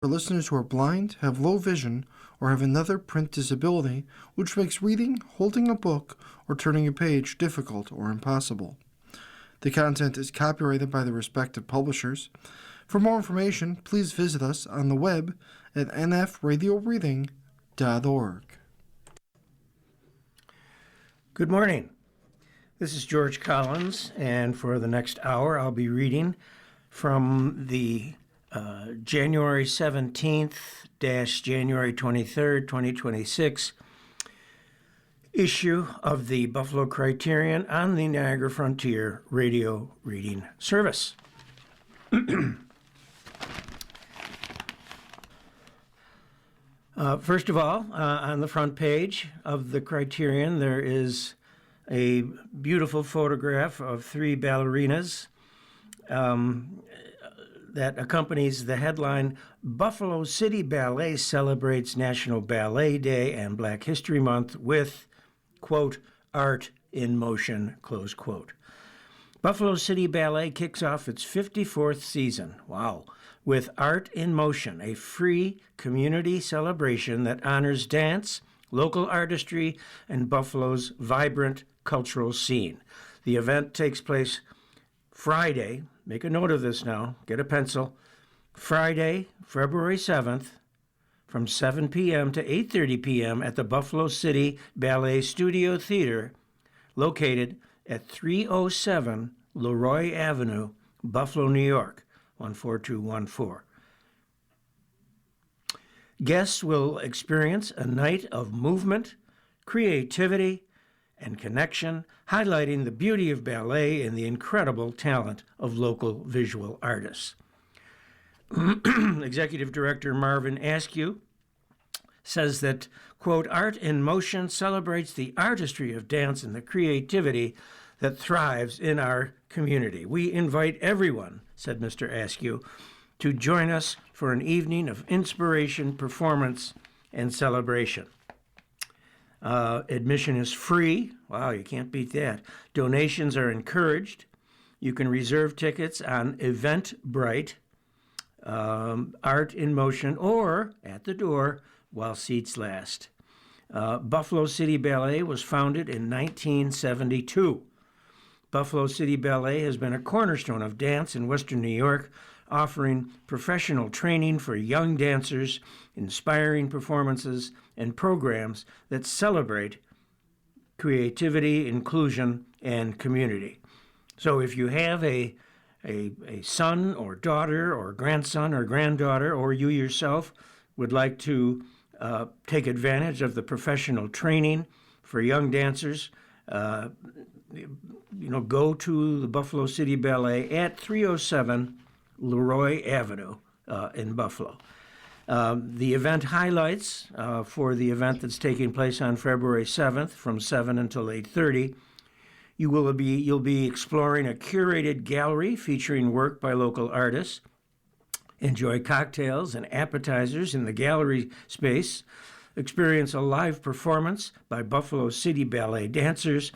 For listeners who are blind, have low vision, or have another print disability, which makes reading, holding a book, or turning a page difficult or impossible. The content is copyrighted by the respective publishers. For more information, please visit us on the web at nfradioreading.org. Good morning. This is George Collins, and for the next hour I'll be reading from the January 17th - January 23rd, 2026 issue of the Buffalo Criterion on the Niagara Frontier radio reading service. First of all, on the front page of the Criterion, there is a beautiful photograph of three ballerinas that accompanies the headline, Buffalo City Ballet celebrates National Ballet Day and Black History Month with, quote, art in motion, close quote. Buffalo City Ballet kicks off its 54th season, wow, with Art in Motion, a free community celebration that honors dance, local artistry, and Buffalo's vibrant cultural scene. The event takes place Friday, make a note of this now, get a pencil, Friday, February 7th, from 7 p.m. to 8:30 p.m. at the Buffalo City Ballet Studio Theater, located at 307 Leroy Avenue, Buffalo, New York, 14214. Guests will experience a night of movement, creativity, and connection, highlighting the beauty of ballet and the incredible talent of local visual artists. Executive Director Marvin Askew says that, quote, Art in Motion celebrates the artistry of dance and the creativity that thrives in our community. We invite everyone, said Mr. Askew, to join us for an evening of inspiration, performance, and celebration. Admission is free. Wow, you can't beat that. Donations are encouraged. You can reserve tickets on Eventbrite, Art in Motion, or at the door while seats last. Buffalo City Ballet was founded in 1972. Buffalo City Ballet has been a cornerstone of dance in Western New York, offering professional training for young dancers, inspiring performances, and programs that celebrate creativity, inclusion, and community. So if you have a son or daughter or grandson or granddaughter, or you yourself would like to take advantage of the professional training for young dancers, go to the Buffalo City Ballet at 307 Leroy Avenue in Buffalo. The event highlights for the event that's taking place on February 7th from 7 until 8:30. You'll be exploring a curated gallery featuring work by local artists. Enjoy cocktails and appetizers in the gallery space. Experience a live performance by Buffalo City Ballet dancers.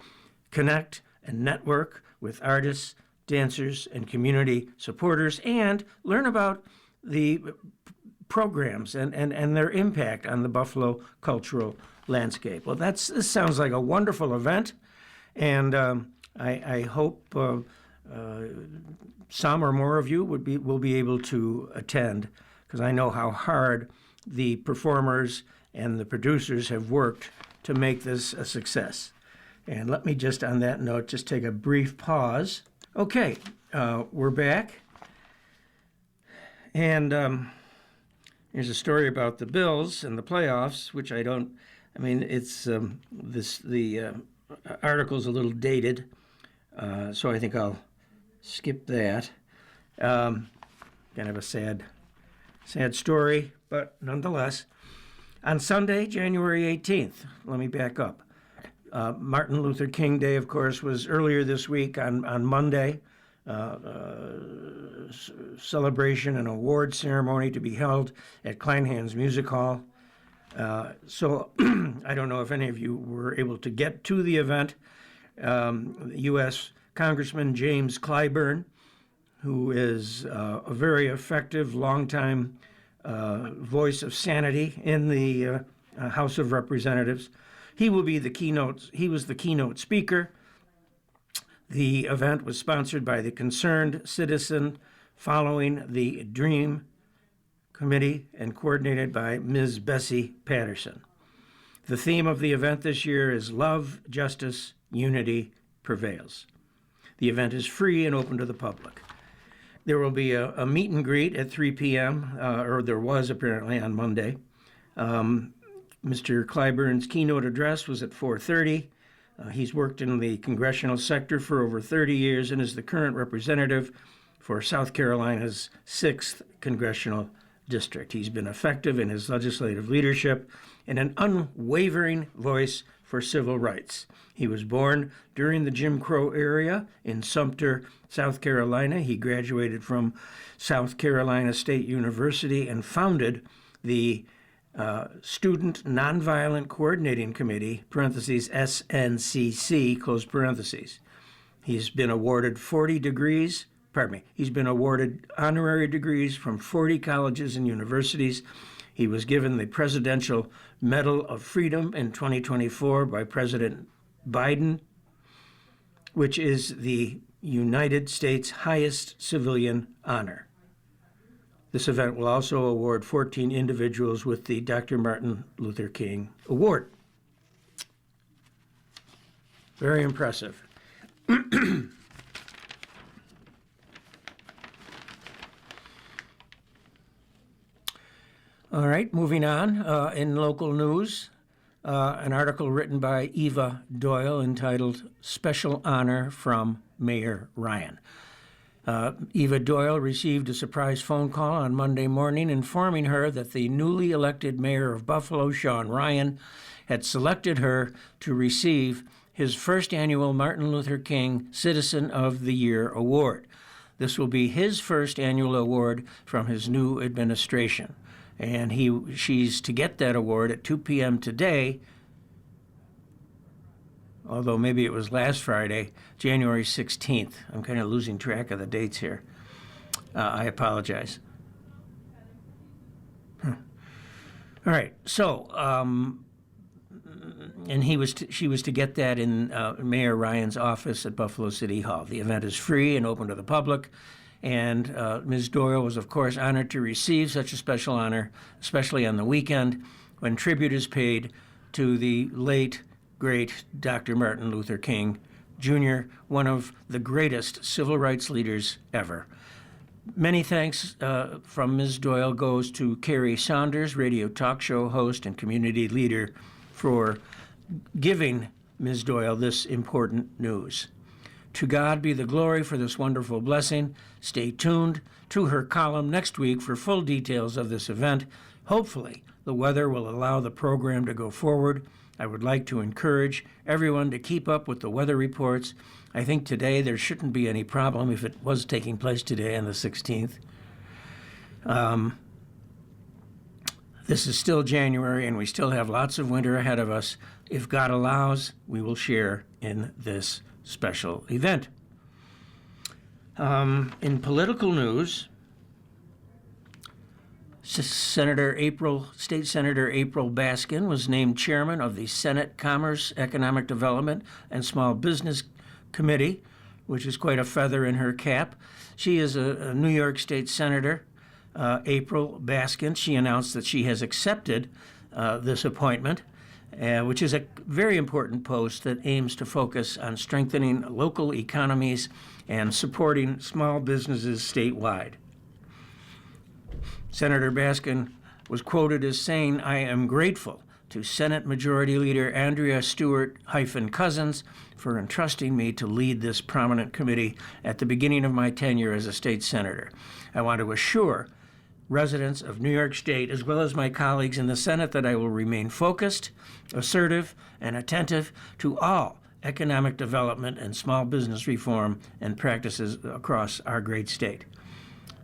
Connect and network with artists, dancers, and community supporters, and learn about the programs and their impact on the Buffalo cultural landscape. Well, this sounds like a wonderful event, and I hope some or more of you will be able to attend, because I know how hard the performers and the producers have worked to make this a success. And let me just, on that note, just take a brief pause. Okay, we're back. And here's a story about the Bills and the playoffs, which the article's a little dated, so I think I'll skip that. Kind of a sad story, but nonetheless. On Sunday, January 18th, let me back up. Martin Luther King Day, of course, was earlier this week on Monday. Celebration and award ceremony to be held at Kleinhans Music Hall. So I don't know if any of you were able to get to the event. U.S. Congressman James Clyburn, who is a very effective, longtime voice of sanity in the House of Representatives. He will be the keynote. He was the keynote speaker. The event was sponsored by the Concerned Citizen following the DREAM Committee and coordinated by Ms. Bessie Patterson. The theme of the event this year is Love, Justice, Unity Prevails. The event is free and open to the public. There will be a meet and greet at 3 p.m., or there was apparently on Monday. Mr. Clyburn's keynote address was at 4:30. He's worked in the congressional sector for over 30 years and is the current representative for South Carolina's 6th Congressional District. He's been effective in his legislative leadership and an unwavering voice for civil rights. He was born during the Jim Crow era in Sumter, South Carolina. He graduated from South Carolina State University and founded the Student Nonviolent Coordinating Committee, parentheses, SNCC, close parentheses. He's been awarded he's been awarded honorary degrees from 40 colleges and universities. He was given the Presidential Medal of Freedom in 2024 by President Biden, which is the United States' highest civilian honor. This event will also award 14 individuals with the Dr. Martin Luther King Award. Very impressive. All right, moving on. In local news, an article written by Eva Doyle entitled Special Honor from Mayor Ryan. Eva Doyle received a surprise phone call on Monday morning informing her that the newly elected mayor of Buffalo, Sean Ryan, had selected her to receive his first annual Martin Luther King Citizen of the Year Award. This will be his first annual award from his new administration. And she's to get that award at 2 p.m. today, although maybe it was last Friday, January 16th. I'm kind of losing track of the dates here. I apologize. All right, so, and she was to get that in Mayor Ryan's office at Buffalo City Hall. The event is free and open to the public. And Ms. Doyle was, of course, honored to receive such a special honor, especially on the weekend when tribute is paid to the late, great Dr. Martin Luther King Jr., one of the greatest civil rights leaders ever. Many thanks from Ms. Doyle goes to Carrie Saunders, radio talk show host and community leader, for giving Ms. Doyle this important news. To God be the glory for this wonderful blessing. Stay tuned to her column next week for full details of this event. Hopefully, the weather will allow the program to go forward. I would like to encourage everyone to keep up with the weather reports. I think today there shouldn't be any problem if it was taking place today on the 16th. This is still January, and we still have lots of winter ahead of us. If God allows, we will share in this special event. In political news, State Senator April Baskin was named chairman of the Senate Commerce, Economic Development, and Small Business Committee, which is quite a feather in her cap. She is a New York State Senator, April Baskin. She announced that she has accepted this appointment, which is a very important post that aims to focus on strengthening local economies and supporting small businesses statewide. Senator Baskin was quoted as saying, "I am grateful to Senate Majority Leader Andrea Stewart-Cousins for entrusting me to lead this prominent committee at the beginning of my tenure as a state senator. I want to assure residents of New York State, as well as my colleagues in the Senate, that I will remain focused, assertive, and attentive to all economic development and small business reform and practices across our great state."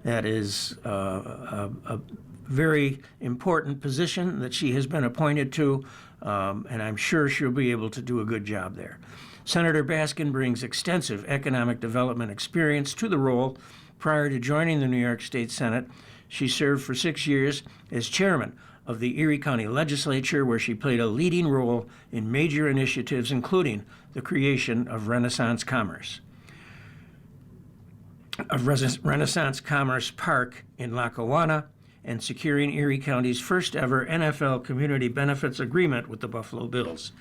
That is a very important position that she has been appointed to, and I'm sure she'll be able to do a good job there. Senator Baskin brings extensive economic development experience to the role. Prior to joining the New York State Senate, She served for 6 years as chairman of the Erie County Legislature, where she played a leading role in major initiatives, including the creation of Renaissance Commerce Park in Lackawanna, and securing Erie County's first ever NFL community benefits agreement with the Buffalo Bills.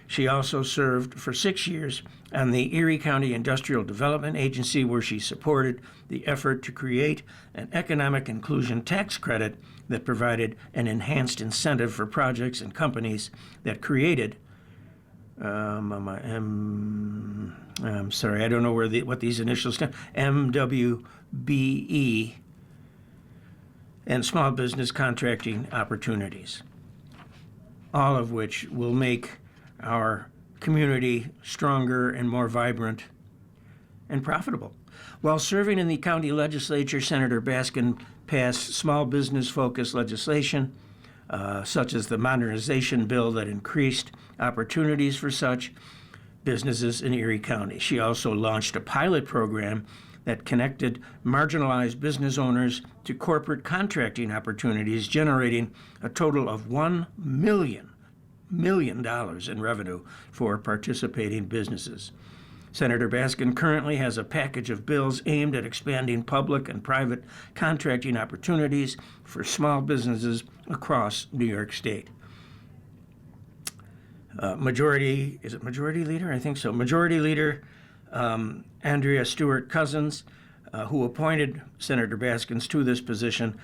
She also served for 6 years on the Erie County Industrial Development Agency, where she supported the effort to create an economic inclusion tax credit that provided an enhanced incentive for projects and companies that created I'm sorry, I don't know what these initials stand. MWBE, and small business contracting opportunities, all of which will make our community stronger and more vibrant and profitable. While serving in the county legislature, Senator Baskin passed small business-focused legislation, such as the modernization bill that increased opportunities for such businesses in Erie County. She also launched a pilot program that connected marginalized business owners to corporate contracting opportunities, generating a total of $1 million in revenue for participating businesses. Senator Baskin currently has a package of bills aimed at expanding public and private contracting opportunities for small businesses across New York State. Majority Leader? I think so. Majority Leader Andrea Stewart Cousins, who appointed Senator Baskins to this position,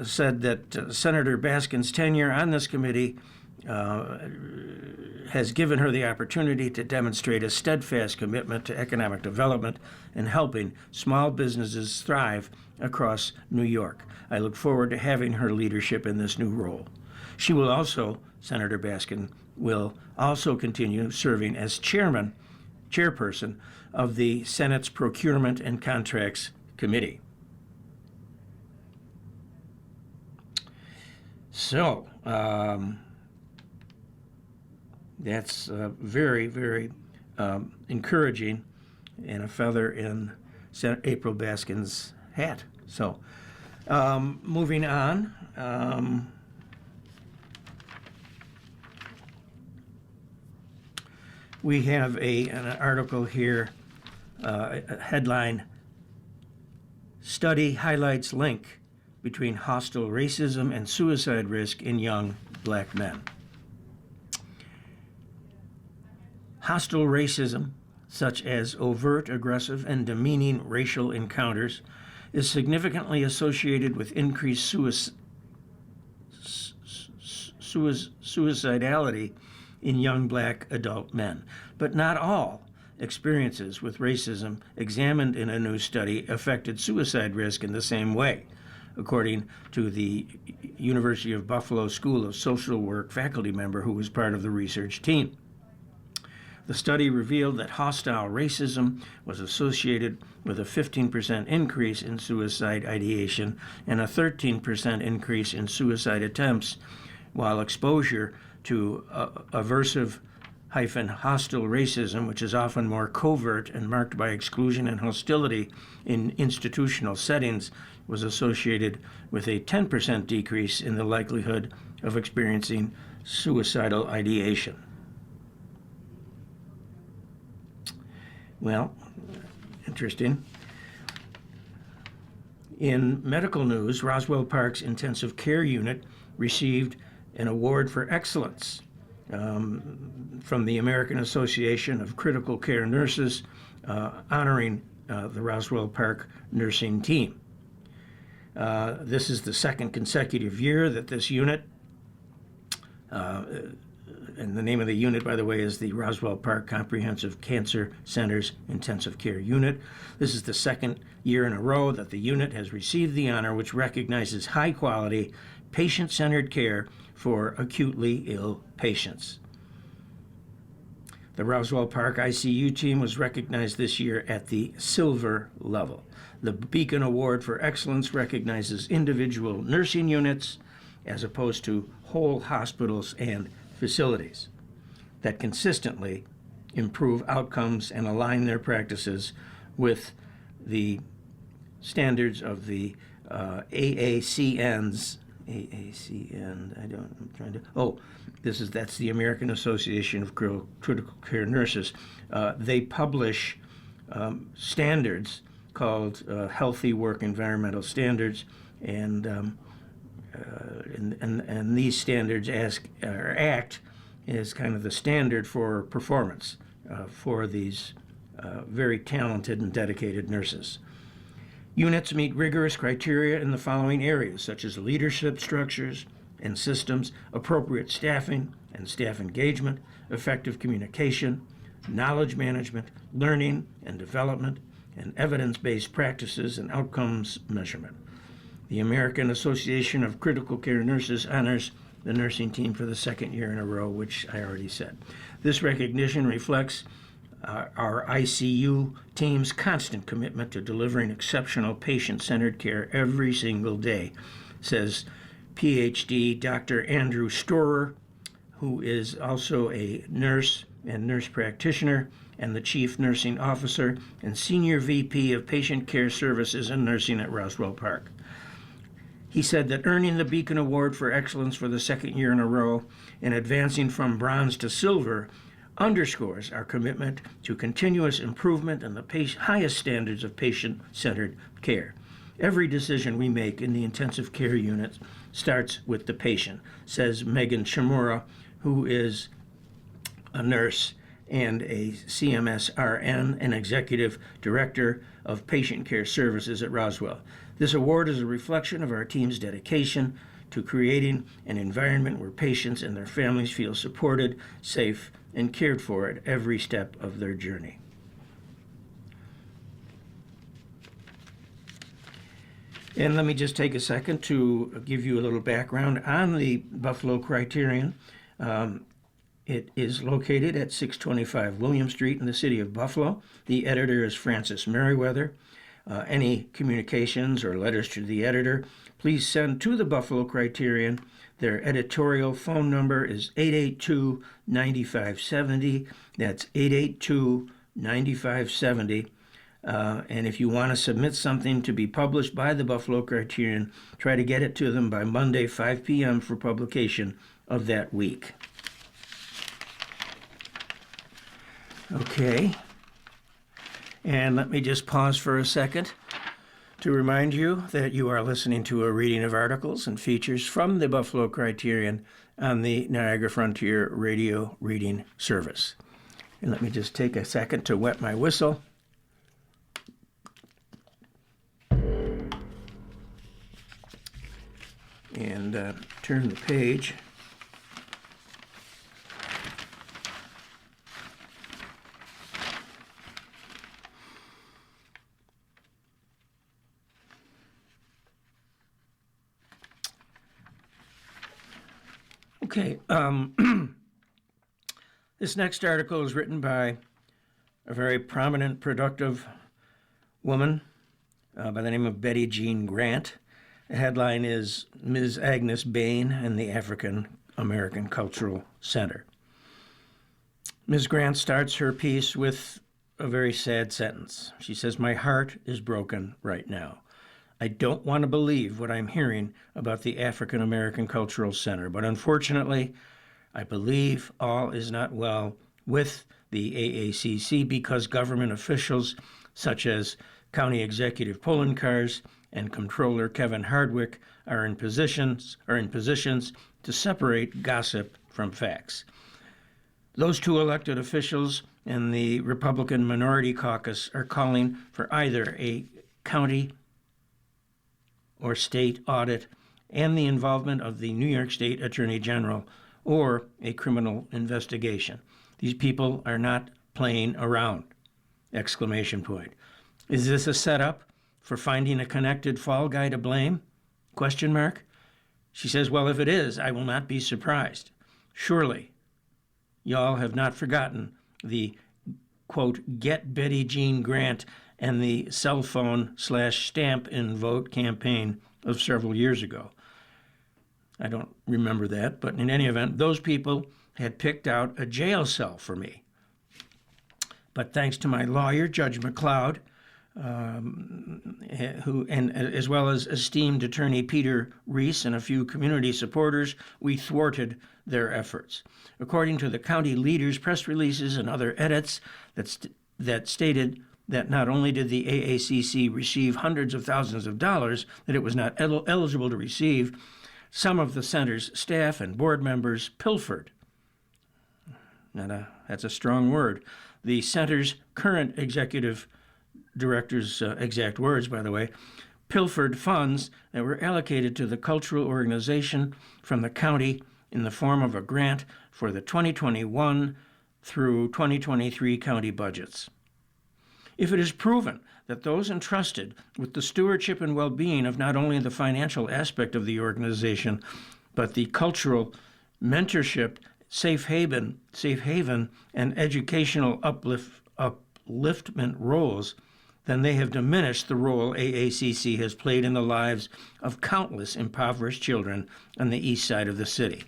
said that Senator Baskins' tenure on this committee has given her the opportunity to demonstrate a steadfast commitment to economic development and helping small businesses thrive across New York. I look forward to having her leadership in this new role. Senator Baskin will also continue serving as chairperson of the Senate's Procurement and Contracts Committee. So, that's very, very encouraging and a feather in April Baskin's hat. So, moving on. We have an article here, a headline, Study Highlights Link Between Hostile Racism and Suicide Risk in Young Black Men. Hostile racism, such as overt, aggressive, and demeaning racial encounters, is significantly associated with increased suicidality in young black adult men. But not all experiences with racism examined in a new study affected suicide risk in the same way, according to the University of Buffalo School of Social Work faculty member who was part of the research team. The study revealed that hostile racism was associated with a 15% increase in suicide ideation and a 13% increase in suicide attempts, while exposure to aversive-hostile racism, which is often more covert and marked by exclusion and hostility in institutional settings, was associated with a 10% decrease in the likelihood of experiencing suicidal ideation. Well, interesting. In medical news, Roswell Park's intensive care unit received an award for excellence from the American Association of Critical Care Nurses, honoring the Roswell Park nursing team. This is the second consecutive year that this unit, and the name of the unit, by the way, is the Roswell Park Comprehensive Cancer Center's Intensive Care Unit. This is the second year in a row that the unit has received the honor, which recognizes high-quality, patient-centered care for acutely ill patients. The Roswell Park ICU team was recognized this year at the silver level. The Beacon Award for Excellence recognizes individual nursing units as opposed to whole hospitals and facilities that consistently improve outcomes and align their practices with the standards of the AACN's, that's the American Association of Critical Care Nurses. They publish standards called Healthy Work Environmental Standards, and these standards act as kind of the standard for performance for these very talented and dedicated nurses. Units meet rigorous criteria in the following areas, such as leadership structures and systems, appropriate staffing and staff engagement, effective communication, knowledge management, learning and development, and evidence-based practices and outcomes measurement. The American Association of Critical Care Nurses honors the nursing team for the second year in a row, which I already said. This recognition reflects our ICU team's constant commitment to delivering exceptional patient-centered care every single day, says PhD Dr. Andrew Storer, who is also a nurse and nurse practitioner and the Chief Nursing Officer and Senior VP of Patient Care Services and Nursing at Roswell Park. He said that earning the Beacon Award for Excellence for the second year in a row and advancing from bronze to silver underscores our commitment to continuous improvement and the highest standards of patient-centered care. Every decision we make in the intensive care unit starts with the patient, says Megan Shimura, who is a nurse and a CMS RN and Executive Director of Patient Care Services at Roswell. This award is a reflection of our team's dedication to creating an environment where patients and their families feel supported, safe, and cared for at every step of their journey. And let me just take a second to give you a little background on the Buffalo Criterion. It is located at 625 William Street in the city of Buffalo. The editor is Francis Merriweather. Any communications or letters to the editor, please send to the Buffalo Criterion. Their editorial phone number is 882-9570. That's 882-9570. And if you want to submit something to be published by the Buffalo Criterion, try to get it to them by Monday, 5 p.m. for publication of that week. Okay. And let me just pause for a second to remind you that you are listening to a reading of articles and features from the Buffalo Criterion on the Niagara Frontier Radio Reading Service. And let me just take a second to wet my whistle. And turn the page. Okay, this next article is written by a very prominent, productive woman by the name of Betty Jean Grant. The headline is Ms. Agnes Bain and the African American Cultural Center. Ms. Grant starts her piece with a very sad sentence. She says, "My heart is broken right now. I don't want to believe what I'm hearing about the African American Cultural Center, but unfortunately, I believe all is not well with the AACC because government officials such as County Executive Poloncarz and Comptroller Kevin Hardwick are in positions to separate gossip from facts. Those two elected officials and the Republican Minority Caucus are calling for either a county or state audit and the involvement of the New York State Attorney General or a criminal investigation. These people are not playing around! Exclamation point. Is this a setup for finding a connected fall guy to blame? Question mark. She says, well, if it is, I will not be surprised. Surely, y'all have not forgotten the, quote, Get Betty Jean Grant and the cell phone/stamp in vote campaign of several years ago. I don't remember that, but in any event, those people had picked out a jail cell for me. But thanks to my lawyer, Judge McLeod, and as well as esteemed attorney Peter Reese and a few community supporters, we thwarted their efforts. According to the county leaders' press releases and other edits that stated that not only did the AACC receive hundreds of thousands of dollars that it was not eligible to receive, some of the center's staff and board members pilfered. That's a strong word. The center's current executive director's exact words, by the way, pilfered funds that were allocated to the cultural organization from the county in the form of a grant for the 2021 through 2023 county budgets. If it is proven that those entrusted with the stewardship and well-being of not only the financial aspect of the organization, but the cultural mentorship, safe haven, and educational upliftment roles, then they have diminished the role AACC has played in the lives of countless impoverished children on the east side of the city.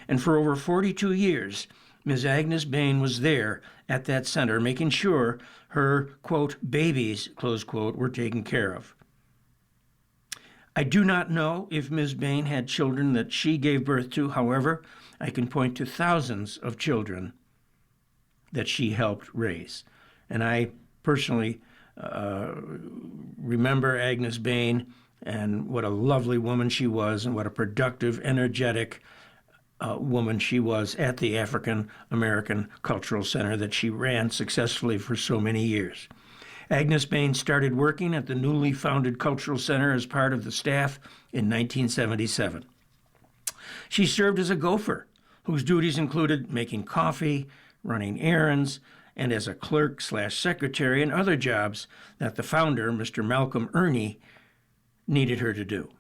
And for over 42 years, Ms. Agnes Bain was there at that center, making sure her, quote, babies, close quote, were taken care of. I do not know if Ms. Bain had children that she gave birth to. However, I can point to thousands of children that she helped raise. And I personally remember Agnes Bain and what a lovely woman she was and what a productive, energetic woman she was at the African American Cultural Center that she ran successfully for so many years. Agnes Bain started working at the newly founded Cultural Center as part of the staff in 1977. She served as a gopher, whose duties included making coffee, running errands, and as a clerk/secretary and other jobs that the founder, Mr. Malcolm Ernie, needed her to do.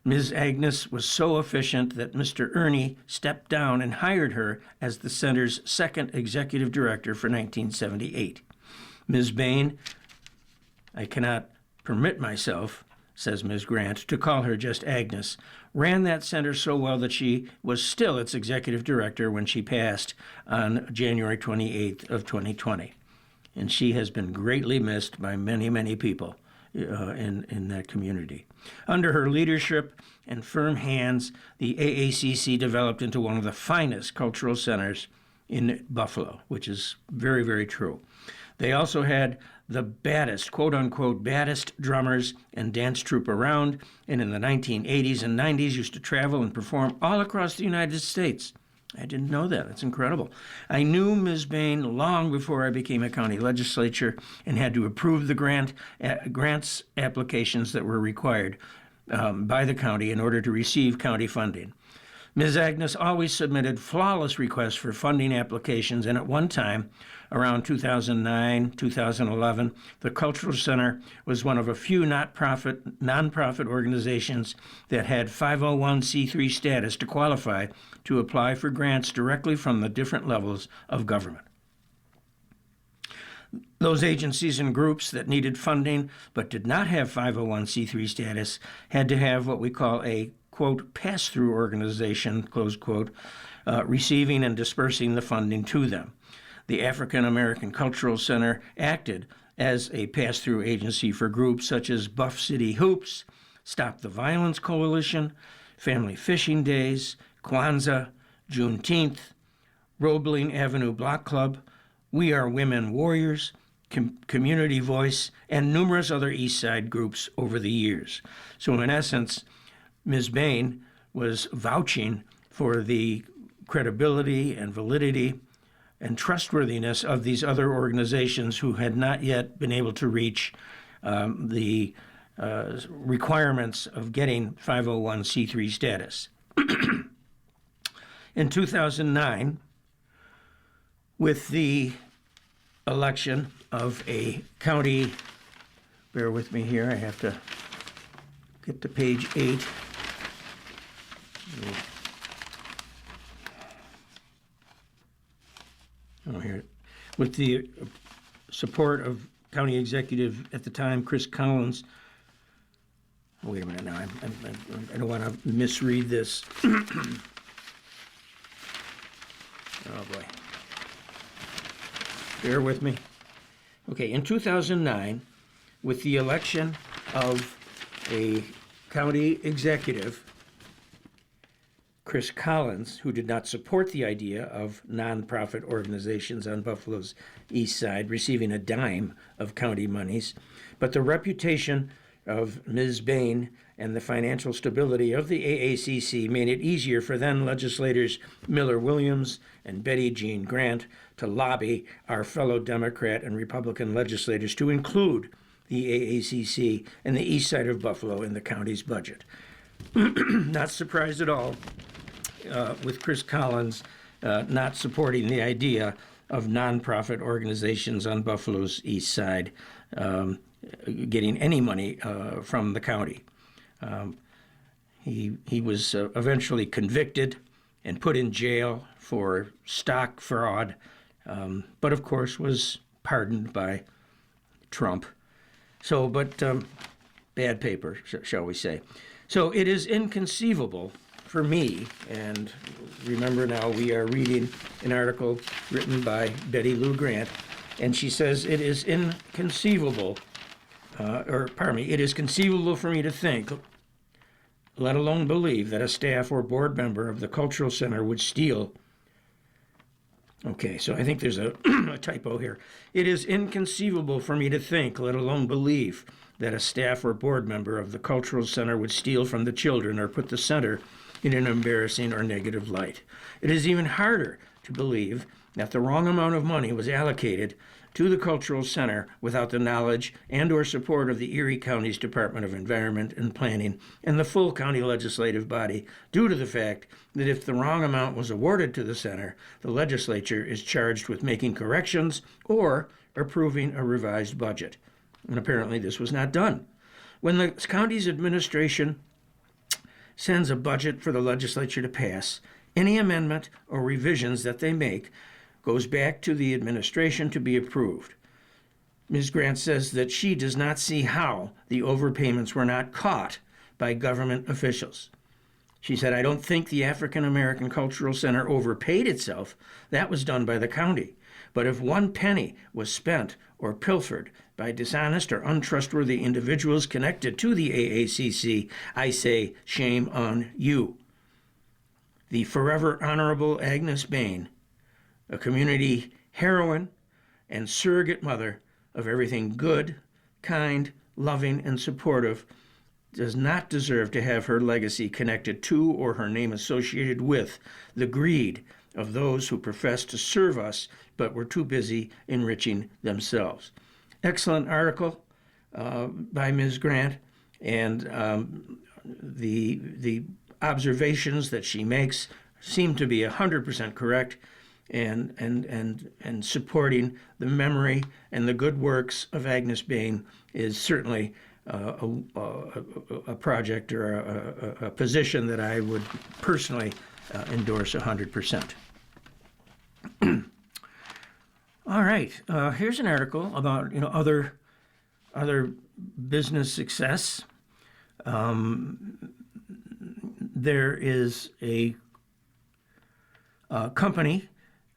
Ms. Agnes was so efficient that Mr. Ernie stepped down and hired her as the center's second executive director for 1978. Ms. Bain, I cannot permit myself, says Ms. Grant, to call her just Agnes, ran that center so well that she was still its executive director when she passed on January 28th of 2020. And she has been greatly missed by many, many people in that community. Under her leadership and firm hands, the AACC developed into one of the finest cultural centers in Buffalo, which is very, very true. They also had the baddest, quote-unquote, baddest drummers and dance troupe around, and in the 1980s and 90s used to travel and perform all across the United States. I didn't know that. That's incredible. I knew Ms. Bain long before I became a county legislature and had to approve the grants applications that were required by the county in order to receive county funding. Ms. Agnes always submitted flawless requests for funding applications, and at one time, around 2009, 2011, the Cultural Center was one of a few nonprofit organizations that had 501c3 status to qualify to apply for grants directly from the different levels of government. Those agencies and groups that needed funding but did not have 501c3 status had to have what we call a, quote, pass-through organization, close quote, receiving and dispersing the funding to them. The African American Cultural Center acted as a pass-through agency for groups such as Buff City Hoops, Stop the Violence Coalition, Family Fishing Days, Kwanzaa, Juneteenth, Roebling Avenue Block Club, We Are Women Warriors, Community Voice, and numerous other East Side groups over the years. So in essence, Ms. Bain was vouching for the credibility and validity and trustworthiness of these other organizations who had not yet been able to reach the requirements of getting 501c3 status. In 2009, with the election of a county, bear with me here, I have to get to page 8. Here. With the support of County Executive at the time, Chris Collins. Oh, wait a minute now, I don't want to misread this. Oh boy. Bear with me. Okay, in 2009, with the election of a county executive, Chris Collins, who did not support the idea of nonprofit organizations on Buffalo's east side receiving a dime of county monies, but the reputation of Ms. Bain and the financial stability of the AACC made it easier for then legislators Miller Williams and Betty Jean Grant to lobby our fellow Democrat and Republican legislators to include the AACC and the east side of Buffalo in the county's budget. Not surprised at all with Chris Collins not supporting the idea of nonprofit organizations on Buffalo's east side getting any money from the county. He was eventually convicted and put in jail for stock fraud, but of course was pardoned by Trump. So, but bad paper, shall we say. So it is inconceivable for me, and remember now we are reading an article written by Betty Lou Grant, and she says it is inconceivable, it is conceivable for me to think, let alone believe, that a staff or board member of the Cultural Center would steal. Okay, so I think there's a typo here. It is inconceivable for me to think, let alone believe, that a staff or board member of the Cultural Center would steal from the children or put the center in an embarrassing or negative light. It is even harder to believe that the wrong amount of money was allocated to the Cultural Center without the knowledge and or support of the Erie County's Department of Environment and Planning and the full county legislative body, due to the fact that if the wrong amount was awarded to the center, the legislature is charged with making corrections or approving a revised budget. And apparently this was not done. When the county's administration sends a budget for the legislature to pass, any amendment or revisions that they make goes back to the administration to be approved. Ms. Grant says that she does not see how the overpayments were not caught by government officials. She said, I don't think the African American Cultural Center overpaid itself. That was done by the county. But if one penny was spent or pilfered by dishonest or untrustworthy individuals connected to the AACC, I say, shame on you. The forever Honorable Agnes Bain, a community heroine and surrogate mother of everything good, kind, loving, and supportive, does not deserve to have her legacy connected to or her name associated with the greed of those who profess to serve us but were too busy enriching themselves. Excellent article by Ms. Grant, and the observations that she makes seem to be 100% correct, and supporting the memory and the good works of Agnes Bain is certainly a project or a position that I would personally endorse 100%. All right, here's an article about other business success. There is a company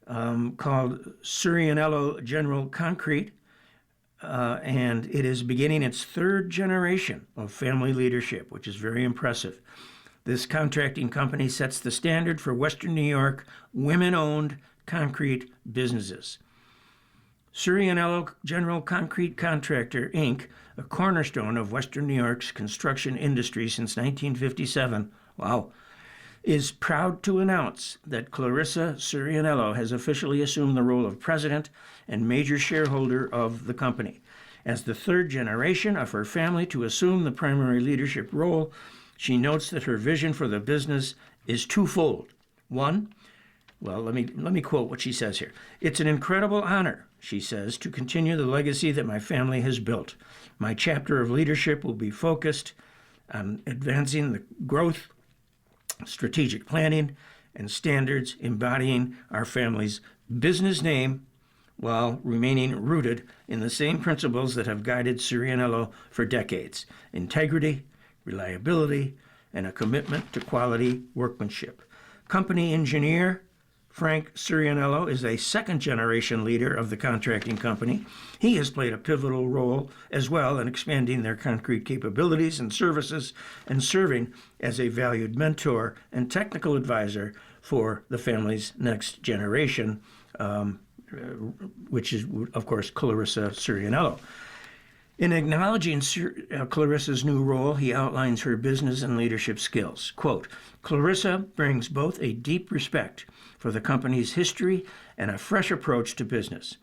called Surianello General Concrete, and it is beginning its third generation of family leadership, which is very impressive. This contracting company sets the standard for Western New York women-owned concrete businesses. Surianello General Concrete Contractor, Inc., a cornerstone of Western New York's construction industry since 1957, is proud to announce that Clarissa Surianello has officially assumed the role of president and major shareholder of the company. As the third generation of her family to assume the primary leadership role, she notes that her vision for the business is twofold. One, let me quote what she says here. It's an incredible honor, she says, to continue the legacy that my family has built. My chapter of leadership will be focused on advancing the growth, strategic planning, and standards embodying our family's business name while remaining rooted in the same principles that have guided Surianello for decades: integrity, reliability, and a commitment to quality workmanship. Company engineer Frank Surianello is a second-generation leader of the contracting company. He has played a pivotal role as well in expanding their concrete capabilities and services and serving as a valued mentor and technical advisor for the family's next generation, which is, of course, Clarissa Surianello. In acknowledging Clarissa's new role, he outlines her business and leadership skills. Quote, Clarissa brings both a deep respect for the company's history and a fresh approach to business.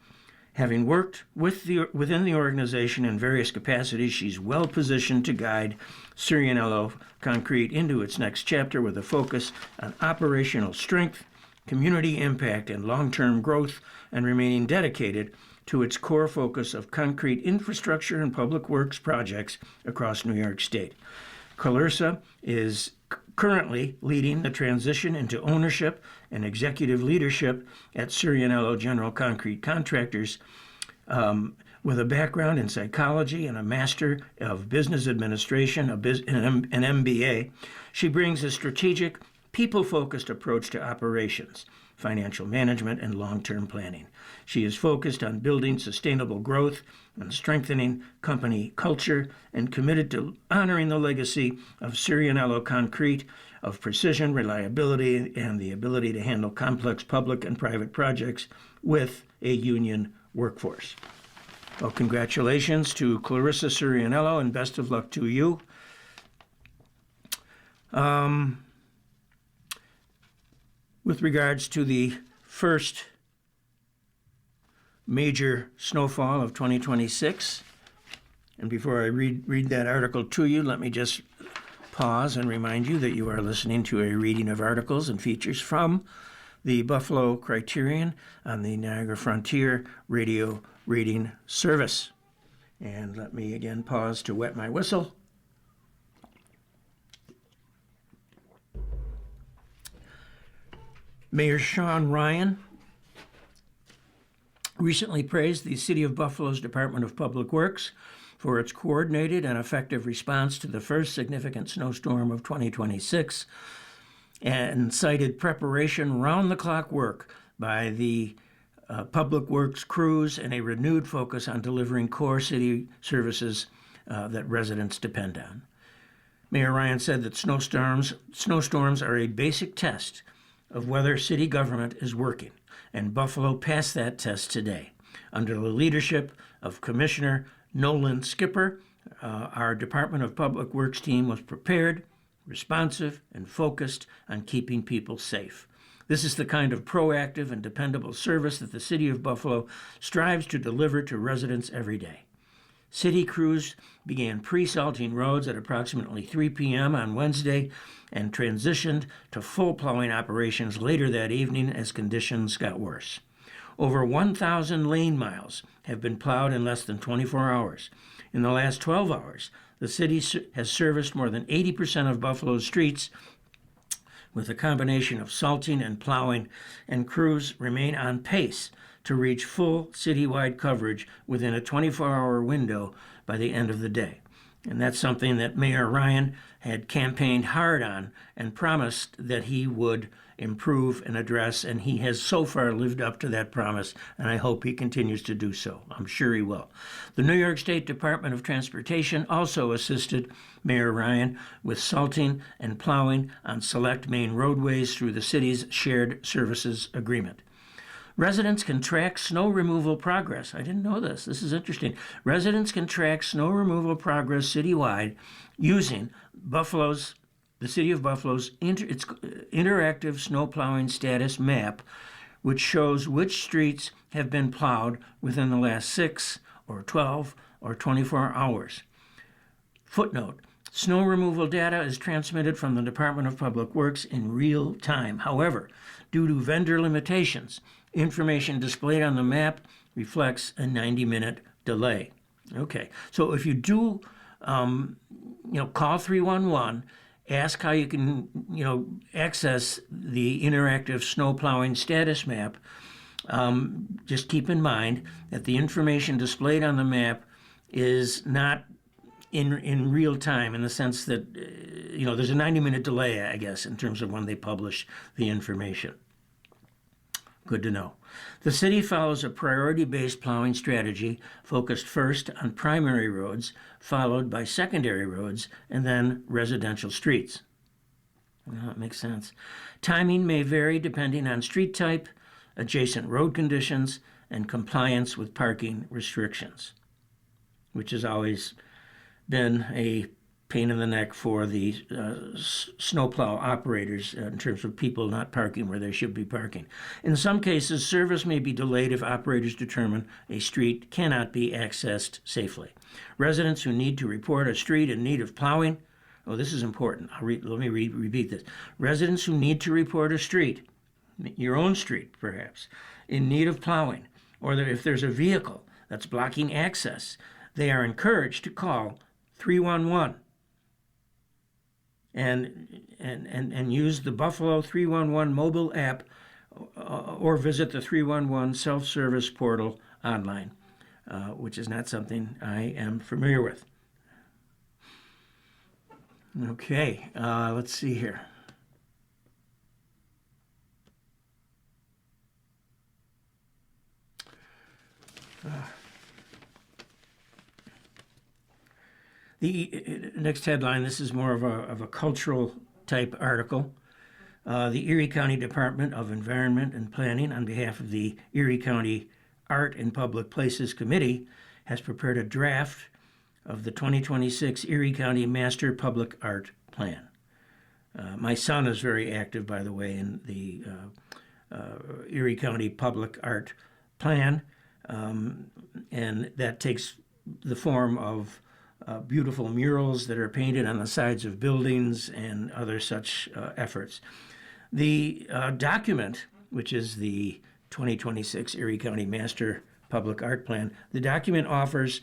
Having worked within the organization in various capacities, she's well positioned to guide Surianello Concrete into its next chapter with a focus on operational strength, community impact, and long-term growth, and remaining dedicated to its core focus of concrete infrastructure and public works projects across New York State. Clarissa is currently leading the transition into ownership and executive leadership at Surianello General Concrete Contractors. With a background in psychology and a Master of Business Administration, an MBA, she brings a strategic, people-focused approach to operations, financial management, and long-term planning. She is focused on building sustainable growth and strengthening company culture and committed to honoring the legacy of Surianello Concrete of precision, reliability, and the ability to handle complex public and private projects with a union workforce. Well, congratulations to Clarissa Surianello and best of luck to you. With regards to the first major snowfall of 2026, and before I read that article to you, let me just pause and remind you that you are listening to a reading of articles and features from the Buffalo Criterion on the Niagara Frontier Radio Reading Service. And let me again pause to wet my whistle. Mayor Sean Ryan recently praised the City of Buffalo's Department of Public Works for its coordinated and effective response to the first significant snowstorm of 2026 and cited preparation round-the-clock work by the Public Works crews and a renewed focus on delivering core city services that residents depend on. Mayor Ryan said that snowstorms are a basic test of whether city government is working, and Buffalo passed that test today. Under the leadership of Commissioner Nolan Skipper, our Department of Public Works team was prepared, responsive, and focused on keeping people safe. This is the kind of proactive and dependable service that the City of Buffalo strives to deliver to residents every day. City crews began pre-salting roads at approximately 3 p.m. on Wednesday and transitioned to full plowing operations later that evening as conditions got worse. Over 1,000 lane miles have been plowed in less than 24 hours. In the last 12 hours, the city has serviced more than 80% of Buffalo's streets with a combination of salting and plowing, and crews remain on pace to reach full citywide coverage within a 24-hour window by the end of the day. And that's something that Mayor Ryan had campaigned hard on and promised that he would improve and address, and he has so far lived up to that promise, and I hope he continues to do so. I'm sure he will. The New York State Department of Transportation also assisted Mayor Ryan with salting and plowing on select main roadways through the city's shared services agreement. Residents can track snow removal progress. I didn't know this. This is interesting. Residents can track snow removal progress citywide using the City of Buffalo's its interactive snow plowing status map, which shows which streets have been plowed within the last 6 or 12 or 24 hours. Footnote: snow removal data is transmitted from the Department of Public Works in real time. However, due to vendor limitations, information displayed on the map reflects a 90-minute delay. Okay, so if you do, call 311, ask how you can, access the interactive snow plowing status map. Just keep in mind that the information displayed on the map is not in real time, in the sense that, there's a 90-minute delay, I guess, in terms of when they publish the information. Good to know. The city follows a priority-based plowing strategy focused first on primary roads, followed by secondary roads, and then residential streets. Well, that makes sense. Timing may vary depending on street type, adjacent road conditions, and compliance with parking restrictions, which has always been a pain in the neck for the snowplow operators in terms of people not parking where they should be parking. In some cases, service may be delayed if operators determine a street cannot be accessed safely. Residents who need to report a street in need of plowing, oh, this is important. Let me repeat this. Residents who need to report a street, your own street perhaps, in need of plowing, or if there's a vehicle that's blocking access, they are encouraged to call 311 and use the Buffalo 311 mobile app or visit the 311 self-service portal online, which is not something I am familiar with. Okay, let's see here. The next headline, this is more of a cultural type article. The Erie County Department of Environment and Planning, on behalf of the Erie County Art and Public Places Committee, has prepared a draft of the 2026 Erie County Master Public Art Plan. My son is very active, by the way, in the Erie County Public Art Plan, and that takes the form of beautiful murals that are painted on the sides of buildings and other such efforts. The document, which is the 2026 Erie County Master Public Art Plan, the document outlines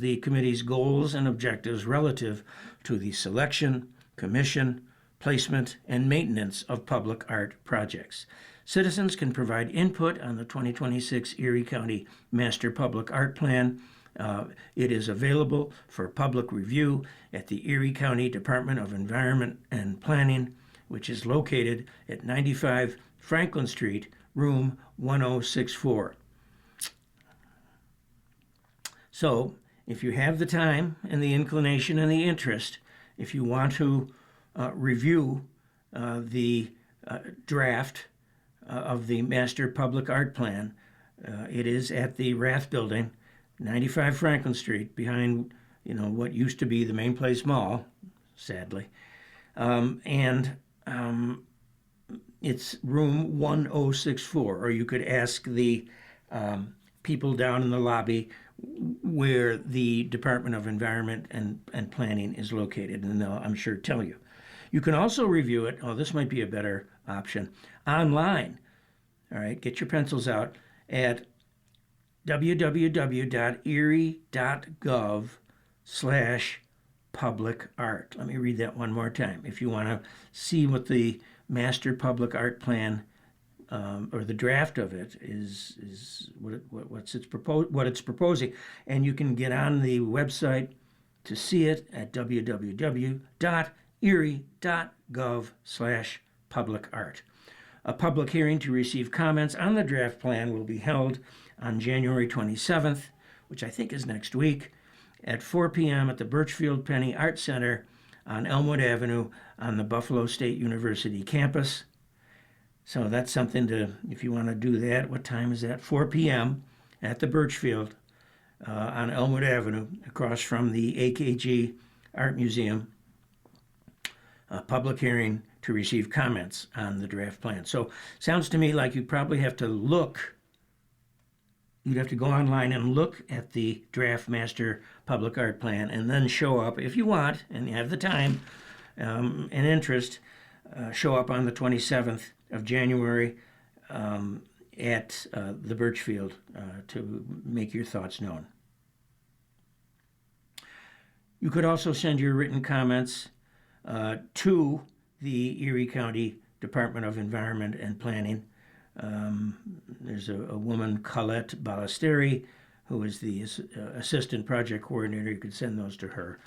the committee's goals and objectives relative to the selection, commission, placement, and maintenance of public art projects. Citizens can provide input on the 2026 Erie County Master Public Art Plan. It is available for public review at the Erie County Department of Environment and Planning, which is located at 95 Franklin Street, room 1064. So, if you have the time and the inclination and the interest, if you want to review the draft of the Master Public Art Plan, it is at the Rath Building, 95 Franklin Street, behind what used to be the Main Place Mall, sadly, and it's room 1064. Or you could ask the people down in the lobby where the Department of Environment and Planning is located, and they'll, I'm sure, tell you. You can also review it, this might be a better option, online. All right, get your pencils out at www.erie.gov/public-art. Let me read that one more time. If you want to see what the Master Public Art Plan or the draft of it is what it's proposing, and you can get on the website to see it at www.erie.gov/public-art. A public hearing to receive comments on the draft plan will be held on January 27th, which I think is next week, at 4 p.m. at the Birchfield Penny Art Center on Elmwood Avenue on the Buffalo State University campus. So that's something to, if you want to do that, what time is that? 4 p.m. at the Birchfield on Elmwood Avenue, across from the AKG Art Museum. A public hearing to receive comments on the draft plan. So sounds to me like you probably have to you'd have to go online and look at the draft Master Public Art Plan, and then show up, if you want and you have the time and interest, show up on the 27th of January at the Birchfield to make your thoughts known. You could also send your written comments to the Erie County Department of Environment and Planning. There's a woman, Colette Ballesteri, who is the assistant project coordinator. You could send those to her.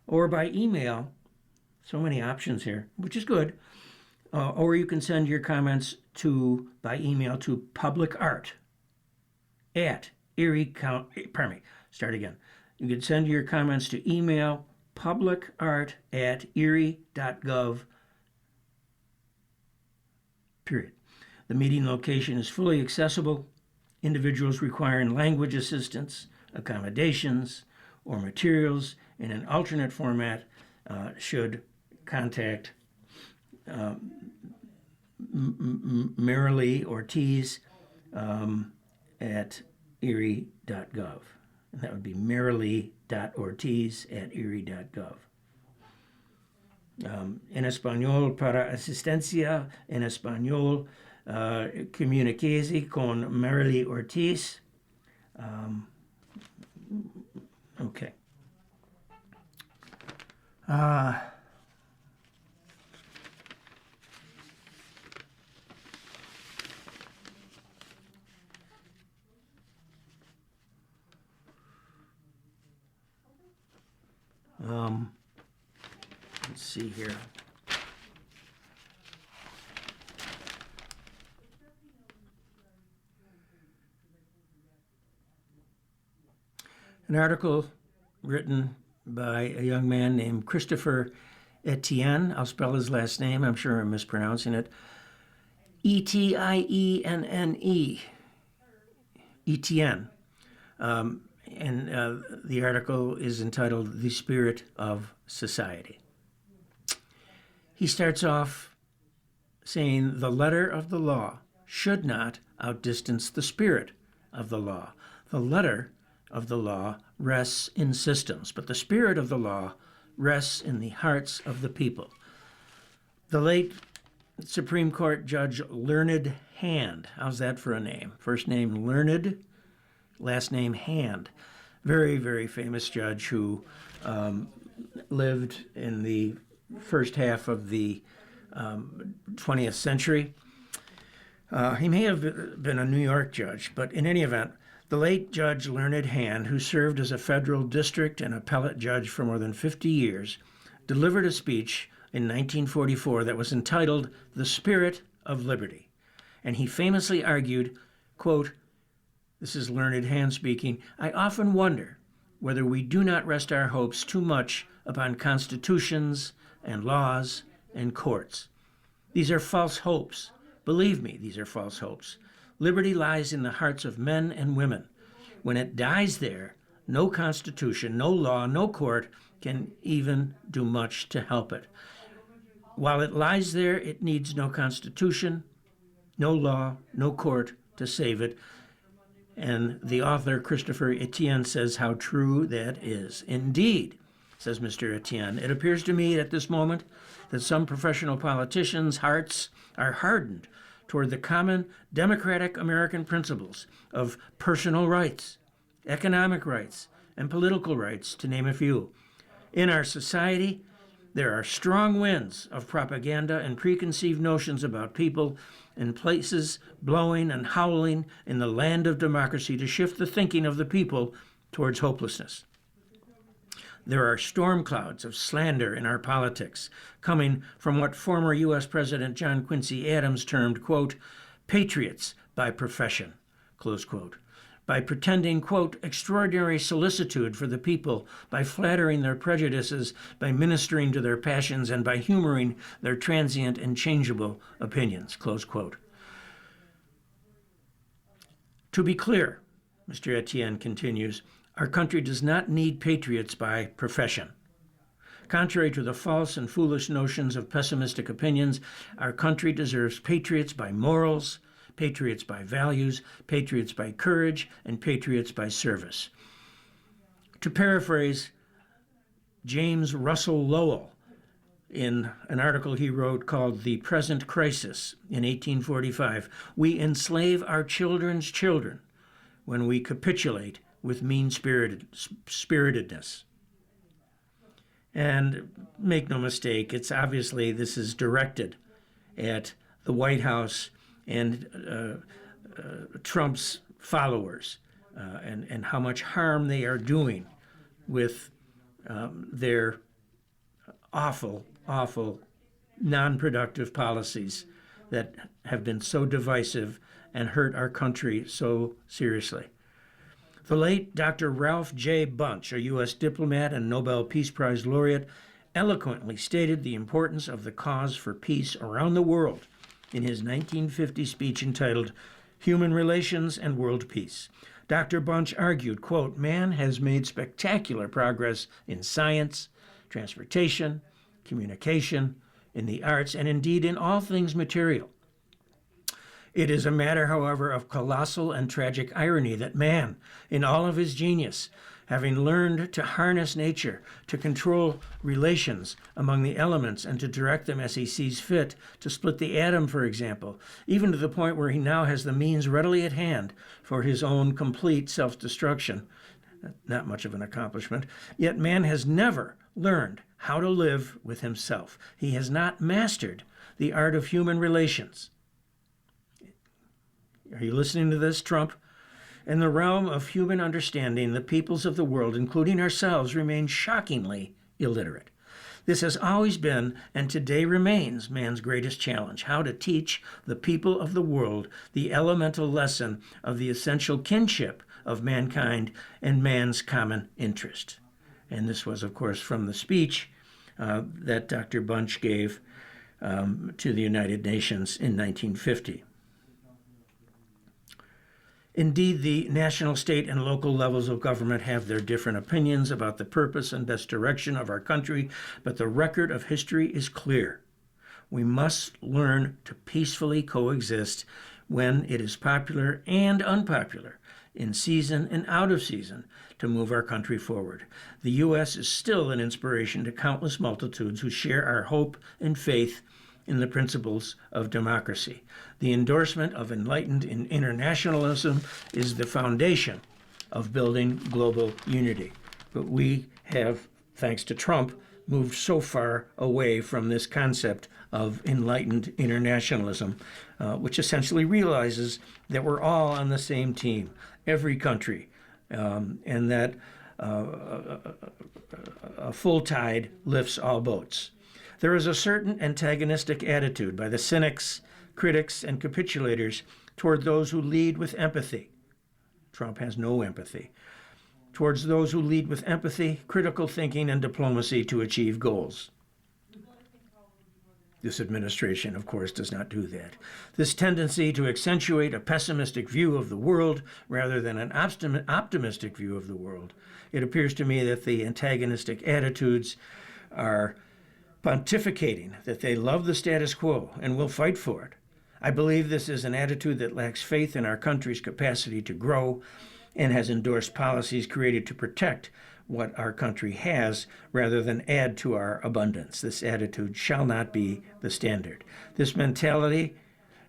Or by email, so many options here, which is good. Or you can send your comments by email to publicart at Erie County, pardon me, start again. You can send your comments to email publicart@erie.gov, period. The meeting location is fully accessible. Individuals requiring language assistance, accommodations, or materials in an alternate format should contact Marilee Ortiz at erie.gov. And that would be marilee.ortiz@erie.gov. En español, para asistencia en español, comuníquese con Marilee Ortiz. Okay. Let's see here. An article written by a young man named Christopher Etienne. I'll spell his last name. I'm sure I'm mispronouncing it. Etienne. Etienne. And the article is entitled "The Spirit of Society." He starts off saying the letter of the law should not outdistance the spirit of the law. The letter of the law rests in systems, but the spirit of the law rests in the hearts of the people. The late Supreme Court Judge Learned Hand, how's that for a name? First name Learned, last name Hand. Very, very famous judge who lived in the first half of the 20th century. He may have been a New York judge, but in any event, the late Judge Learned Hand, who served as a federal district and appellate judge for more than 50 years, delivered a speech in 1944 that was entitled "The Spirit of Liberty." And he famously argued, quote, this is Learned Hand speaking, "I often wonder whether we do not rest our hopes too much upon constitutions and laws and courts. These are false hopes. Believe me, these are false hopes. Liberty lies in the hearts of men and women. When it dies there, no constitution, no law, no court can even do much to help it. While it lies there, it needs no constitution, no law, no court to save it." And the author, Christopher Etienne, says how true that is. "Indeed," says Mr. Etienne, "it appears to me at this moment that some professional politicians' hearts are hardened toward the common democratic American principles of personal rights, economic rights, and political rights, to name a few. In our society, there are strong winds of propaganda and preconceived notions about people and places blowing and howling in the land of democracy to shift the thinking of the people towards hopelessness. There are storm clouds of slander in our politics, coming from what former U.S. President John Quincy Adams termed, quote, patriots by profession, close quote, by pretending, quote, extraordinary solicitude for the people, by flattering their prejudices, by ministering to their passions, and by humoring their transient and changeable opinions, close quote. To be clear, Mr. Etienne continues, our country does not need patriots by profession. Contrary to the false and foolish notions of pessimistic opinions, our country deserves patriots by morals, patriots by values, patriots by courage, and patriots by service. To paraphrase James Russell Lowell in an article he wrote called "The Present Crisis" in 1845, we enslave our children's children when we capitulate with mean-spiritedness. And make no mistake, it's obviously this is directed at the White House and Trump's followers and how much harm they are doing with their awful, non-productive policies that have been so divisive and hurt our country so seriously. The late Dr. Ralph J. Bunche, a U.S. diplomat and Nobel Peace Prize laureate, eloquently stated the importance of the cause for peace around the world in his 1950 speech entitled Human Relations and World Peace. Dr. Bunche argued, quote, "Man has made spectacular progress in science, transportation, communication, in the arts, and indeed in all things material. It is a matter, however, of colossal and tragic irony that man, in all of his genius, having learned to harness nature, to control relations among the elements, and to direct them as he sees fit, to split the atom, for example, even to the point where he now has the means readily at hand for his own complete self-destruction, not much of an accomplishment, yet man has never learned how to live with himself. He has not mastered the art of human relations." Are you listening to this, Trump? In the realm of human understanding, the peoples of the world, including ourselves, remain shockingly illiterate. This has always been, and today remains, man's greatest challenge: how to teach the people of the world the elemental lesson of the essential kinship of mankind and man's common interest. And this was, of course, from the speech that Dr. Bunche gave to the United Nations in 1950. Indeed, the national, state, and local levels of government have their different opinions about the purpose and best direction of our country, but the record of history is clear. We must learn to peacefully coexist when it is popular and unpopular, in season and out of season, to move our country forward. The U.S. is still an inspiration to countless multitudes who share our hope and faith in the principles of democracy. The endorsement of enlightened internationalism is the foundation of building global unity. But we have, thanks to Trump, moved so far away from this concept of enlightened internationalism, which essentially realizes that we're all on the same team, every country, and that a full tide lifts all boats. There is a certain antagonistic attitude by the cynics, critics, and capitulators toward those who lead with empathy. Trump has no empathy. Towards those who lead with empathy, critical thinking, and diplomacy to achieve goals. This administration, of course, does not do that. This tendency to accentuate a pessimistic view of the world rather than an optimistic view of the world, it appears to me that the antagonistic attitudes are pontificating that they love the status quo and will fight for it. I believe this is an attitude that lacks faith in our country's capacity to grow and has endorsed policies created to protect what our country has rather than add to our abundance. This attitude shall not be the standard. This mentality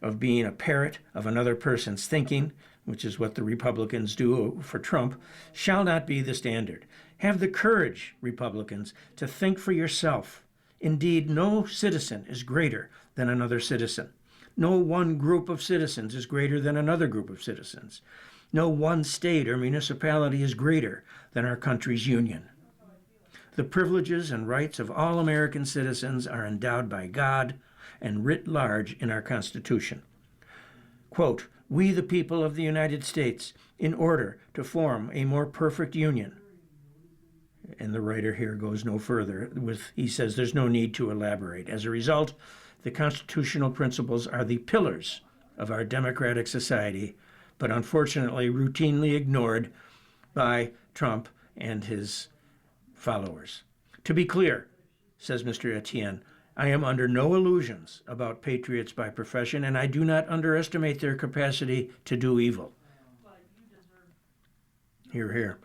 of being a parrot of another person's thinking, which is what the Republicans do for Trump, shall not be the standard. Have the courage, Republicans, to think for yourself. Indeed, no citizen is greater than another citizen. No one group of citizens is greater than another group of citizens. No one state or municipality is greater than our country's union. The privileges and rights of all American citizens are endowed by God and writ large in our Constitution. Quote, "We, the people of the United States, in order to form a more perfect union." And the writer here goes no further. He says there's no need to elaborate. As a result, the constitutional principles are the pillars of our democratic society, but unfortunately routinely ignored by Trump and his followers. To be clear, says Mr. Etienne, I am under no illusions about patriots by profession, and I do not underestimate their capacity to do evil. Hear, hear.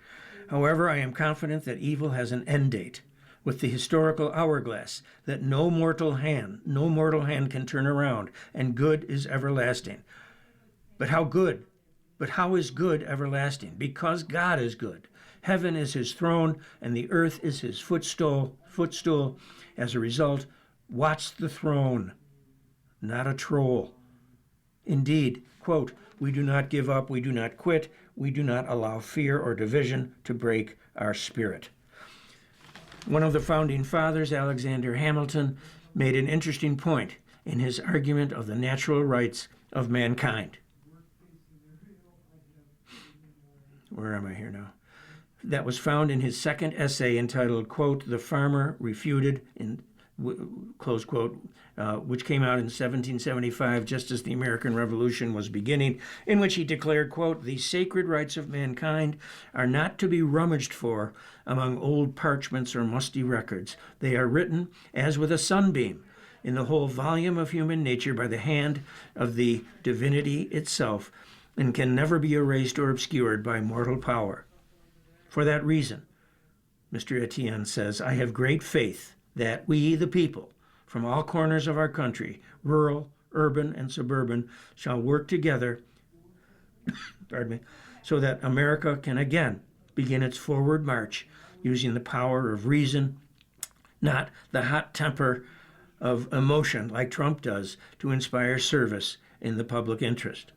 However, I am confident that evil has an end date, with the historical hourglass that no mortal hand can turn around, and good is everlasting. But how good? But how is good everlasting? Because God is good. Heaven is his throne, and the earth is his footstool. As a result, watch the throne, not a troll. Indeed, quote, "We do not give up, we do not quit, we do not allow fear or division to break our spirit." One of the founding fathers, Alexander Hamilton, made an interesting point in his argument of the natural rights of mankind. Where am I here now? That was found in his second essay entitled, quote, "The Farmer Refuted," close quote, which came out in 1775, just as the American Revolution was beginning, in which he declared, quote, "The sacred rights of mankind are not to be rummaged for among old parchments or musty records. They are written, as with a sunbeam, in the whole volume of human nature by the hand of the divinity itself, and can never be erased or obscured by mortal power. For that reason," Mr. Etienne says, "I have great faith that we, the people, from all corners of our country, rural, urban, and suburban, shall work together pardon me, so that America can again begin its forward march using the power of reason, not the hot temper of emotion like Trump does, to inspire service in the public interest."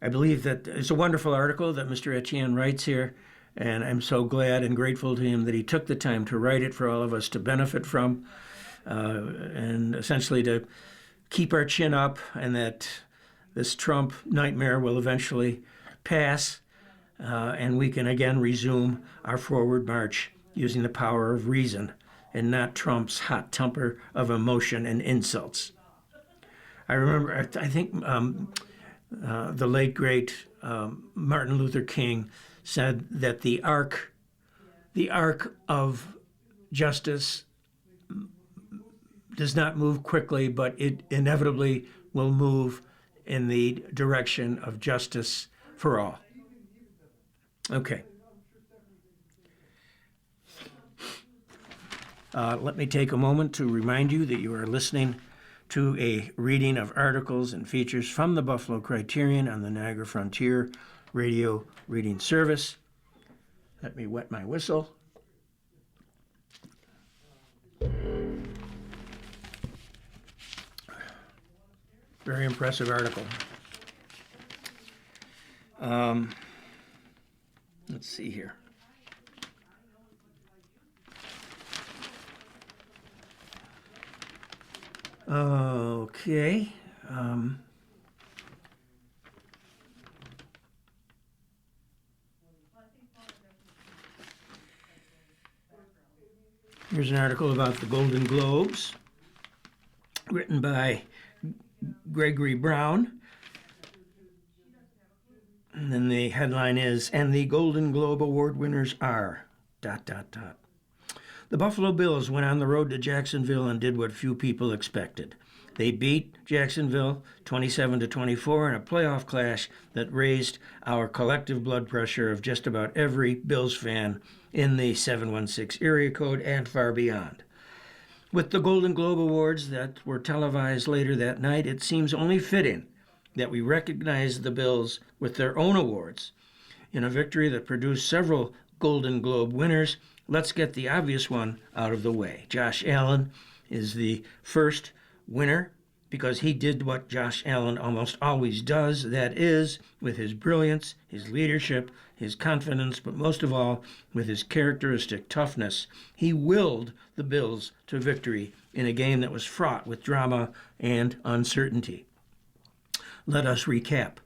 I believe that it's a wonderful article that Mr. Etienne writes here, and I'm so glad and grateful to him that he took the time to write it for all of us to benefit from, and essentially to keep our chin up, and that this Trump nightmare will eventually pass, and we can again resume our forward march using the power of reason and not Trump's hot temper of emotion and insults. I remember, I think the late, great Martin Luther King said that the arc of justice does not move quickly, but it inevitably will move in the direction of justice for all. Okay. Let me take a moment to remind you that you are listening to a reading of articles and features from the Buffalo Criterion on the Niagara Frontier Radio Reading Service. Let me wet my whistle. Very impressive article. Let's see here. Okay. Here's an article about the Golden Globes, written by Gregory Brown. And then the headline is, "And the Golden Globe Award winners are... ... The Buffalo Bills went on the road to Jacksonville and did what few people expected. They beat Jacksonville 27-24 in a playoff clash that raised our collective blood pressure of just about every Bills fan in the 716 area code and far beyond. With the Golden Globe Awards that were televised later that night, it seems only fitting that we recognize the Bills with their own awards. In a victory that produced several Golden Globe winners, let's get the obvious one out of the way. Josh Allen is the first winner because he did what Josh Allen almost always does, that is, with his brilliance, his leadership, his confidence, but most of all, with his characteristic toughness. He willed the Bills to victory in a game that was fraught with drama and uncertainty. Let us recap.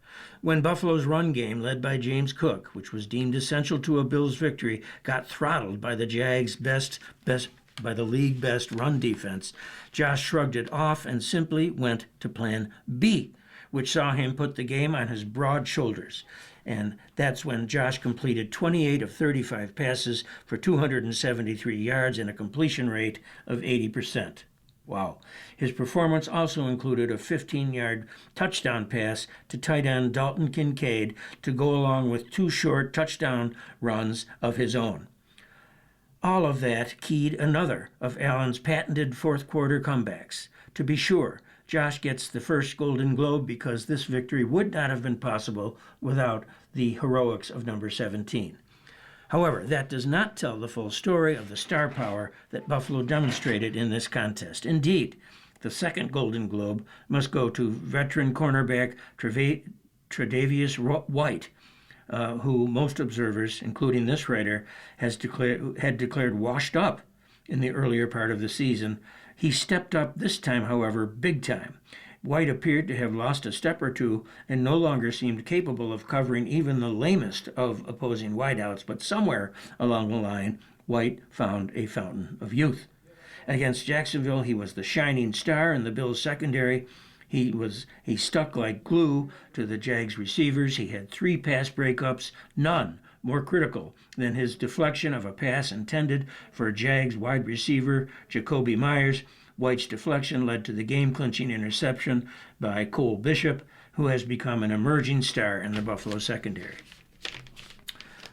When Buffalo's run game, led by James Cook, which was deemed essential to a Bills victory, got throttled by the Jags' by the league best run defense, Josh shrugged it off and simply went to plan B, which saw him put the game on his broad shoulders. And that's when Josh completed 28 of 35 passes for 273 yards and a completion rate of 80%. Wow. His performance also included a 15-yard touchdown pass to tight end Dalton Kincaid to go along with two short touchdown runs of his own. All of that keyed another of Allen's patented fourth-quarter comebacks. To be sure, Josh gets the first Golden Globe because this victory would not have been possible without the heroics of number 17. However, that does not tell the full story of the star power that Buffalo demonstrated in this contest. Indeed, the second Golden Globe must go to veteran cornerback Tre'Davious White, who most observers, including this writer, had declared washed up in the earlier part of the season, He stepped up this time, however, big time. White appeared to have lost a step or two and no longer seemed capable of covering even the lamest of opposing wideouts, but somewhere along the line, White found a fountain of youth. Against Jacksonville, he was the shining star in the Bills' secondary. He stuck like glue to the Jags receivers. He had 3 pass breakups, none more critical than his deflection of a pass intended for Jags wide receiver Jacoby Myers. White's deflection led to the game-clinching interception by Cole Bishop, who has become an emerging star in the Buffalo secondary.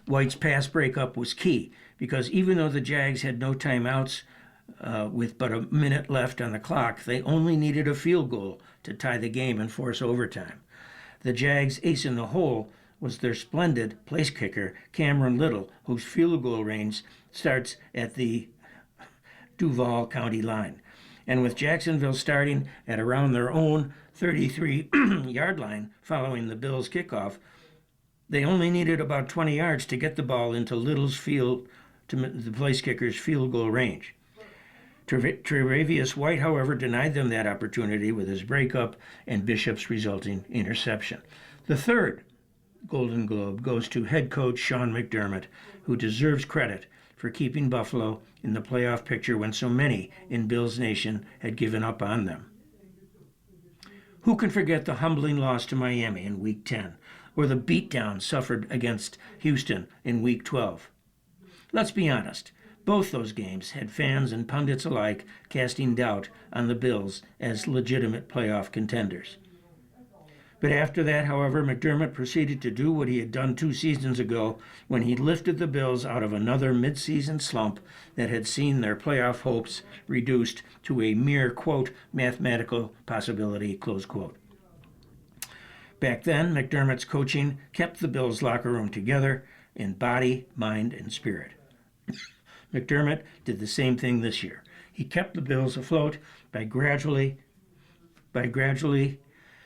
White's pass breakup was key because even though the Jags had no timeouts with but a minute left on the clock, they only needed a field goal to tie the game and force overtime. The Jags' ace in the hole was their splendid place kicker, Cameron Little, whose field goal range starts at the Duval County line. And with Jacksonville starting at around their own 33-yard line following the Bills' kickoff, they only needed about 20 yards to get the ball into Little's field, to the place kicker's field goal range. Tre'Davious White, however, denied them that opportunity with his breakup and Bishop's resulting interception. The third Golden Globe goes to head coach Sean McDermott, who deserves credit for keeping Buffalo in the playoff picture when so many in Bills Nation had given up on them. Who can forget the humbling loss to Miami in Week 10, or the beatdown suffered against Houston in Week 12? Let's be honest, both those games had fans and pundits alike casting doubt on the Bills as legitimate playoff contenders. But after that, however, McDermott proceeded to do what he had done 2 seasons ago when he lifted the Bills out of another midseason slump that had seen their playoff hopes reduced to a mere, quote, mathematical possibility, close quote. Back then, McDermott's coaching kept the Bills' locker room together in body, mind, and spirit. McDermott did the same thing this year. He kept the Bills afloat by gradually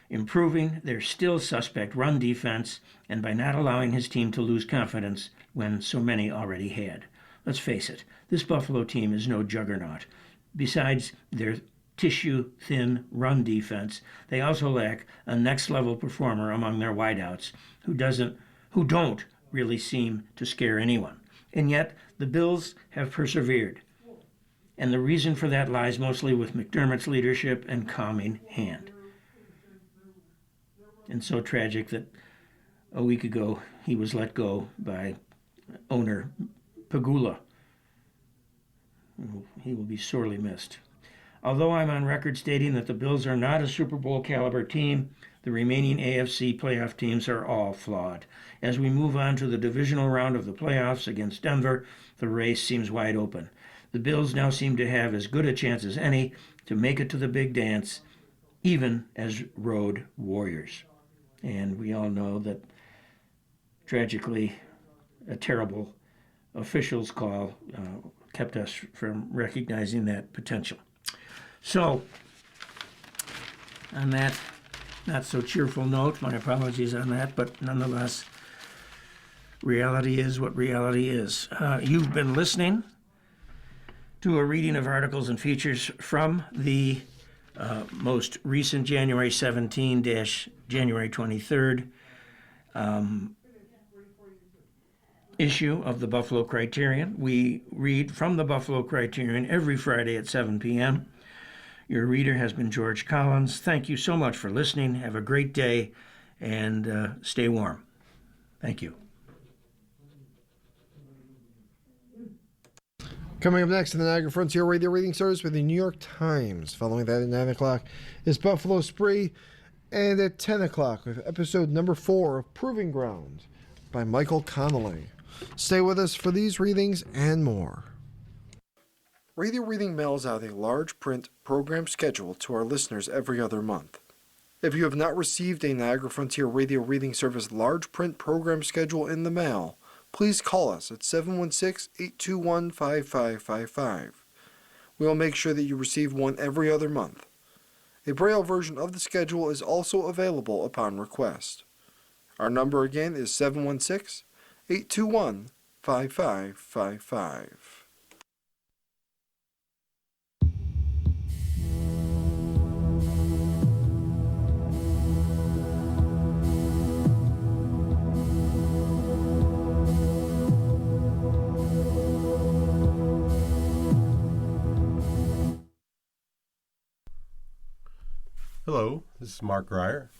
improving their still suspect run defense and by not allowing his team to lose confidence when so many already had. Let's face it, this Buffalo team is no juggernaut. Besides their tissue-thin run defense, they also lack a next-level performer among their wideouts who don't really seem to scare anyone. And yet, the Bills have persevered. And the reason for that lies mostly with McDermott's leadership and calming hand. And so tragic that a week ago he was let go by owner Pagula. He will be sorely missed. Although I'm on record stating that the Bills are not a Super Bowl caliber team, the remaining AFC playoff teams are all flawed. As we move on to the divisional round of the playoffs against Denver, the race seems wide open. The Bills now seem to have as good a chance as any to make it to the big dance, even as road warriors. And we all know that, tragically, a terrible official's call kept us from recognizing that potential. So, on that not so cheerful note, my apologies on that, but nonetheless, reality is what reality is. You've been listening to a reading of articles and features from the most recent January 17-January 23rd issue of the Buffalo Criterion. We read from the Buffalo Criterion every Friday at 7 p.m. Your reader has been George Collins. Thank you so much for listening. Have a great day and stay warm. Thank you. Coming up next in the Niagara Frontier Radio Reading Service with the New York Times. Following that at 9 o'clock is Buffalo Spree. And at 10 o'clock with episode number 4 of Proving Ground by Michael Connolly. Stay with us for these readings and more. Radio Reading mails out a large print program schedule to our listeners every other month. If you have not received a Niagara Frontier Radio Reading Service large print program schedule in the mail, please call us at 716-821-5555. We will make sure that you receive one every other month. A Braille version of the schedule is also available upon request. Our number again is 716-821-5555. Hello, this is Mark Greyer.